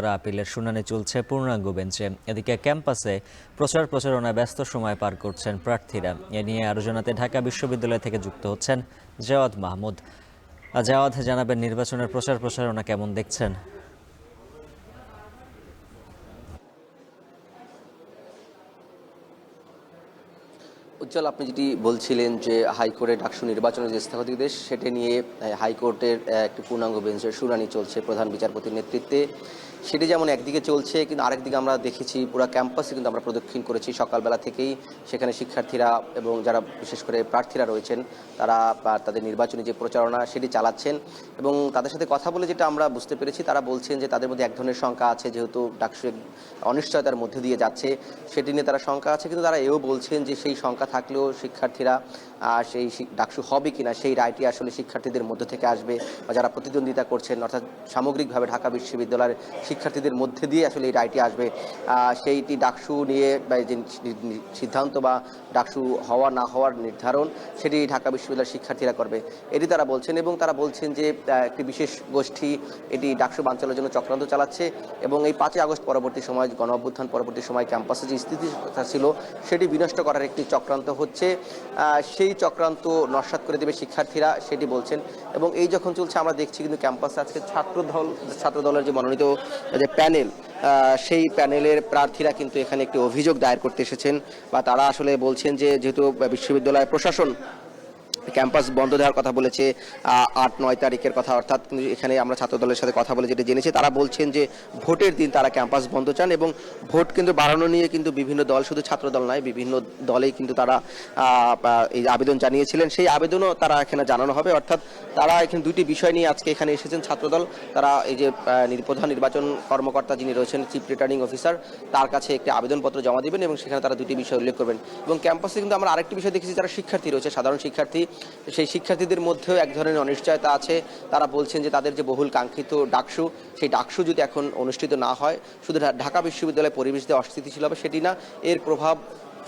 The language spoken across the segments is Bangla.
আপিলের শুনানি চলছে পূর্ণাঙ্গ বেঞ্চে। এদিকে ক্যাম্পাসে প্রচারণায় ব্যস্ত সময় পার করছেন প্রার্থীরা। এ নিয়ে আরও জানাতে ঢাকা বিশ্ববিদ্যালয় থেকে যুক্ত হচ্ছেন জাওয়াদ মাহমুদ। জাওয়াদ, জানাবেন নির্বাচনের প্রচারণা কেমন দেখছেন? উজ্জ্বল, আপনি যেটি বলছিলেন যে হাইকোর্টে ডাকসু নির্বাচনের যে স্থগিতাদেশ সেটা নিয়ে হাইকোর্টের একটি পূর্ণাঙ্গ বেঞ্চের শুনানি চলছে প্রধান বিচারপতির নেতৃত্বে। সেটি যেমন একদিকে চলছে, কিন্তু আরেকদিকে আমরা দেখেছি পুরো ক্যাম্পাসে কিন্তু আমরা প্রদক্ষিণ করেছি সকালবেলা থেকেই। সেখানে শিক্ষার্থীরা এবং যারা বিশেষ করে প্রার্থীরা রয়েছেন তারা তাদের নির্বাচনী যে প্রচারণা সেটি চালাচ্ছেন। এবং তাদের সাথে কথা বলে যেটা আমরা বুঝতে পেরেছি, তারা বলছেন যে তাদের মধ্যে এক ধরনের শঙ্কা আছে, যেহেতু ডাকসু অনিশ্চয়তার মধ্যে দিয়ে যাচ্ছে সেটি নিয়ে তারা শঙ্কা আছে। কিন্তু তারা এও বলছেন যে সেই শঙ্কা থাকলেও শিক্ষার্থীরা সেই ডাকসু হবে কিনা সেই রায়টি আসলে শিক্ষার্থীদের মধ্য থেকে আসবে, বা যারা প্রতিদ্বন্দ্বিতা করছেন অর্থাৎ সামগ্রিকভাবে ঢাকা বিশ্ববিদ্যালয়ের শিক্ষার্থীদের মধ্যে দিয়ে আসলে এই রায়টি আসবে। সেইটি ডাকসু নিয়ে যে সিদ্ধান্ত বা ডাকসু হওয়া না হওয়ার নির্ধারণ সেটি ঢাকা বিশ্ববিদ্যালয়ের শিক্ষার্থীরা করবে, এটি তারা বলছেন। এবং তারা বলছেন যে একটি বিশেষ গোষ্ঠী এটি ডাকসু বানচালের জন্য চক্রান্ত চালাচ্ছে এবং এই 5ই আগস্ট পরবর্তী সময়, গণ অভ্যুত্থান পরবর্তী সময় ক্যাম্পাসে যে স্থিতিশীলতা ছিল সেটি বিনষ্ট করার একটি চক্রান্ত হচ্ছে। সেই চক্রান্ত নস্যাৎ করে দেবে শিক্ষার্থীরা, সেটি বলছেন। এবং এই যখন চলছে আমরা দেখছি কিন্তু ক্যাম্পাসে আজকে ছাত্রদলের যে মনোনীত যে প্যানেল, সেই প্যানেলের প্রার্থীরা কিন্তু এখানে একটি অভিযোগ দায়ের করতে এসেছেন, বা তারা আসলে বলছেন যে যেহেতু বিশ্ববিদ্যালয় প্রশাসন ক্যাম্পাস বন্ধ দেওয়ার কথা বলেছে 8-9 তারিখের কথা, অর্থাৎ এখানে আমরা ছাত্রদলের সাথে কথা বলে যেটা জেনেছি, তারা বলছেন যে ভোটের দিন তারা ক্যাম্পাস বন্ধ চান। এবং ভোট কিন্তু বাড়ানো নিয়ে কিন্তু বিভিন্ন দল, শুধু ছাত্রদল নয়, বিভিন্ন দলেই কিন্তু তারা এই আবেদন জানিয়েছিলেন। সেই আবেদনও তারা এখানে জানানো হবে। অর্থাৎ তারা এখানে দুটি বিষয় নিয়ে আজকে এখানে এসেছেন ছাত্রদল। তারা এই যে প্রধান নির্বাচন কর্মকর্তা যিনি রয়েছেন, চিফ রিটার্নিং অফিসার, তার কাছে একটি আবেদনপত্র জমা দেবেন এবং সেখানে তারা দুটি বিষয় উল্লেখ করবেন। এবং ক্যাম্পাসে কিন্তু আমরা আরেকটি বিষয় দেখেছি, যারা শিক্ষার্থী রয়েছে, সাধারণ শিক্ষার্থী, সেই শিক্ষার্থীদের মধ্যেও এক ধরনের অনিশ্চয়তা আছে। তারা বলছেন যে তাদের যে বহুল কাঙ্ক্ষিত ডাকসু, সেই ডাকসু যদি এখন অনুষ্ঠিত না হয়, শুধু ঢাকা বিশ্ববিদ্যালয়ে পরিবেশ দিয়ে অস্থিতিশীল হবে সেটি না, এর প্রভাব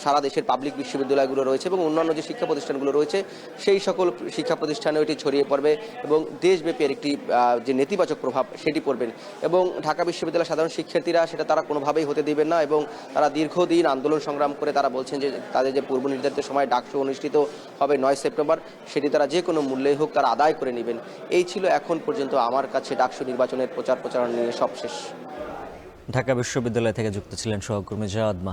সারা দেশের পাবলিক বিশ্ববিদ্যালয়গুলো রয়েছে এবং অন্যান্য যে শিক্ষা প্রতিষ্ঠানগুলো রয়েছে সেই সকল শিক্ষা প্রতিষ্ঠানেও এটি ছড়িয়ে পড়বে এবং দেশব্যাপী একটি যে নেতিবাচক প্রভাব সেটি পড়বেন। এবং ঢাকা বিশ্ববিদ্যালয়ের সাধারণ শিক্ষার্থীরা সেটা তারা কোনোভাবেই হতে দিবেন না এবং তারা দীর্ঘদিন আন্দোলন সংগ্রাম করে তারা বলছেন যে তাদের যে পূর্ব নির্ধারিত সময় ডাকসু অনুষ্ঠিত হবে 9 সেপ্টেম্বর, সেটি তারা যে কোনো মূল্যে হোক তারা আদায় করে নেবেন। এই ছিল এখন পর্যন্ত আমার কাছে ডাকসু নির্বাচনের প্রচারণা নিয়ে সবশেষ। ঢাকা বিশ্ববিদ্যালয় থেকে যুক্ত ছিলেন সহকর্মী জাওয়াদ মাহমুদ।